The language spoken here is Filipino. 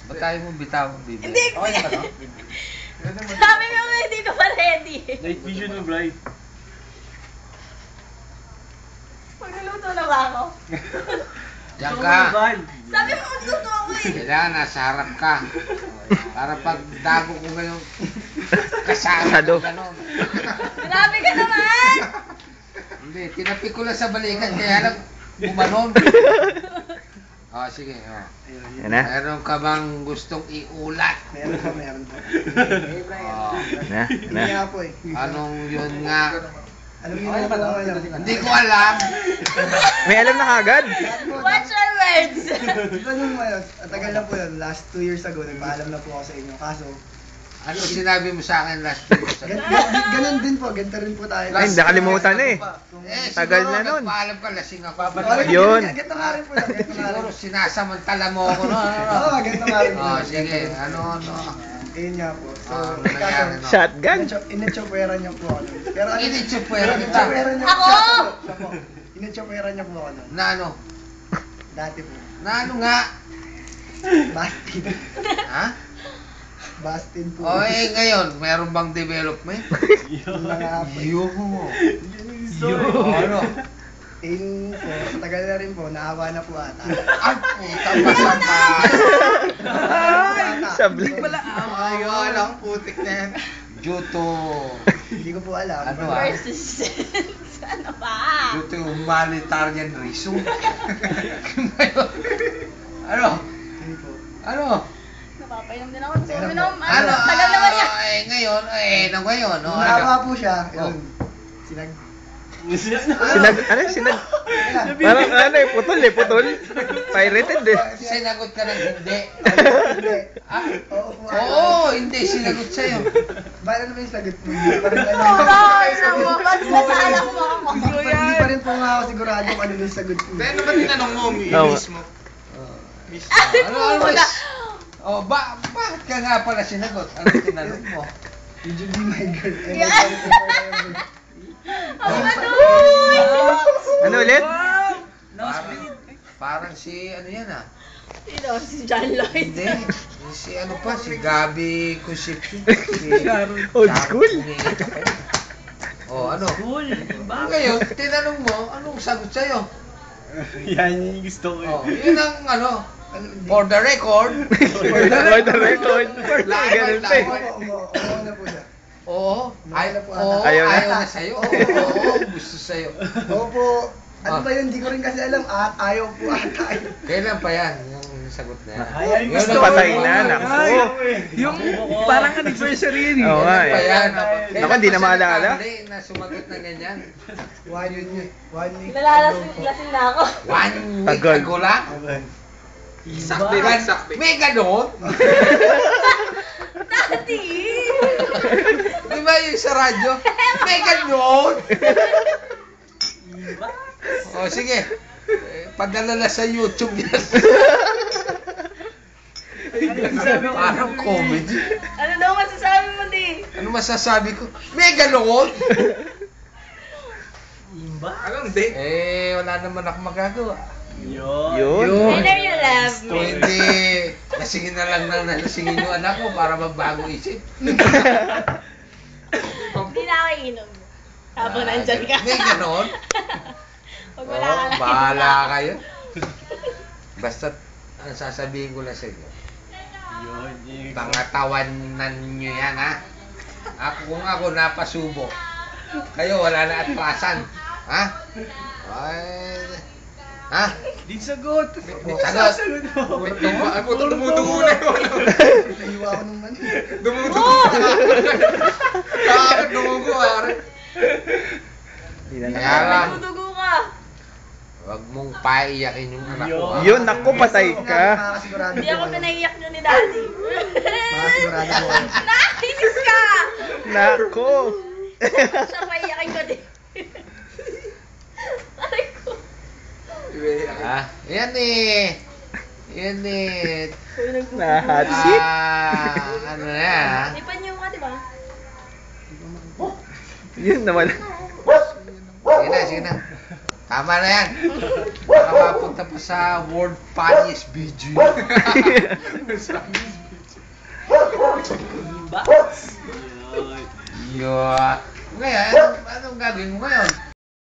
Ba't tayo mo bitawang bibili? Hindi. Okay na ba no? Sabi mo nga hindi ka pa ready. Night vision mo, Bright. Magluluto na ba ako? Diyan ka. Sabi mo magluto ako eh. Kailangan nasa harap ka. Para pag dago ko ngayon, kasama ko gano'n. Grabe ka naman! Hindi, tinapi ko lang sa balikan, kaya lang bumanon. Sige. Yan na. Meron ka bang gustong iulat? Meron po. Na. Hindi nga po eh. Anong yun nga? Alam niyo na pala alam. Hindi ko alam. May alam na kagad. Watch your words! Ganun mo yun. Tagal na po yun. Last 2 years ago, nagpaalam na po ako sa inyo. Kaso, Ano sinabi mo sa akin last week? ganun din po. Ganito rin po tayo. Ay, nakalimutan na eh. Tagal siguro na nun. nagpaalam ka, lasing ako. Yun. Ganito nga rin po yun. Ganito nga rin. Siguro sinasamantala mo ako, no? Oo, ganito nga rin po. Sige, ano. Ayun nga po. So, Ano nangyari, no? Shotgun. inechopera niyo po ako. nun. Pero ano? Inechopera kita. Inechopera niyo Ako! Siya po. Inechopera niyo po ako nun. Na ano? Dati po. Na ano nga? Bastin. Ha? Bastin po. O ngayon, meron bang development? Yung mga po. Ano? Ayun po, sa tagal na rin po, naawa na po ata. Ay, puta, masama. Sabli. Awa lang, putik na yan. Due to... Hindi ko po alam. Ano ah? Persistence. Ano ba? Due to humanitarian reason. Ano? Hindi po. Ano? Napapainom din ako. So, uminom. Ano? Tagal naman yan. Ngayon. Nung naawa po siya, Oh. yun. Sinag. Parang ano eh, putol. Pirated eh. Sinagot ka ng hindi. Hindi. Ah? Oo po. Oo, hindi. Sinagot sa'yo. Ba't ano ba yung sagot mo? Hindi pa rin alam. Ay, naku. Ba't sinasalang mo ako? Hindi pa rin po nga ako sigurado kung ano yung sagot mo. Pero naman tinanong mo, Oo. mismo. Ano? Bakit ka nga pala sinagot? Ano tinanong mo? Would you be my girlfriend? Ang ganon! Ano ulit? Parang si ano yan ah. Sino? Si John Lloyd. Hindi. Si ano pa, si Gabi Concepcion. Old school. Ano? Ngayon, tinanong mo, anong sagot sa'yo? Yan yung gusto ko. Yun ang ano, for the record. For the record. Ganun pa eh. Oo na po siya. Oo. Ayaw na. Ayaw na sa'yo. Oo, gusto sa'yo. Oo po. Ano ba yun? Hindi ko rin kasi alam. Ayaw po ata. Kailan pa yan? Yung sagot na yan. Yung Gusto patay na, naku. Yung parang anniversary yun eh. Oo nga Kailan pa eh. yan? Naku, hindi na maalala. Nagkamali na sumagot na ganyan. 1 week. Lasing na ako. 1 week Tagal. ago lang? Sakto yun. May ganon? Dati! Di ba yung sa radyo? May ganon? Sige. Padala na sa YouTube yan. Parang comedy. Ano daw masasabi mo, di? Ano masasabi ko? May ganon? Anong date? Wala naman ako magagawa. Yun. I know you love So, me. hindi. Lasingin na lang na lasingin yung anak ko para magbago isip. Hindi na ako iinom. Habang nandyan ka. May ganon? Pag wala ka na. Bahala kayo. Basta, ang sasabihin ko lang sa inyo, pangatawanan nyo yan, ha? Kung ako napasubo, kayo wala na atrasan. Ha? Ha? Di sagot. Sagot. Dumudugo na yun. Naiwa ako nung mani. Dumudugo na. Bakit dumugo, pare? Hindi na Kaya lang, Dudugo ka. huwag mong paiyakin yung anak ko. ha? Yun, naku, patay ka. Makakasigurado Hindi po ako kayo. pinaiyak nyo ni Daddy. Makakasigurado po kayo. Nakakainis ka! Nako. Siya paiyakin ko din. Aray ko. Yan eh. Yan eh. Na-hot seat. Ano na yan, ha? Ipan niyo ka, di ba? Yun naman. Sige na, sige na. Tama na yan. Baka mapunta pa sa World Funniest Video. Ba? Yo. Ngayon, anong gagawin mo ngayon?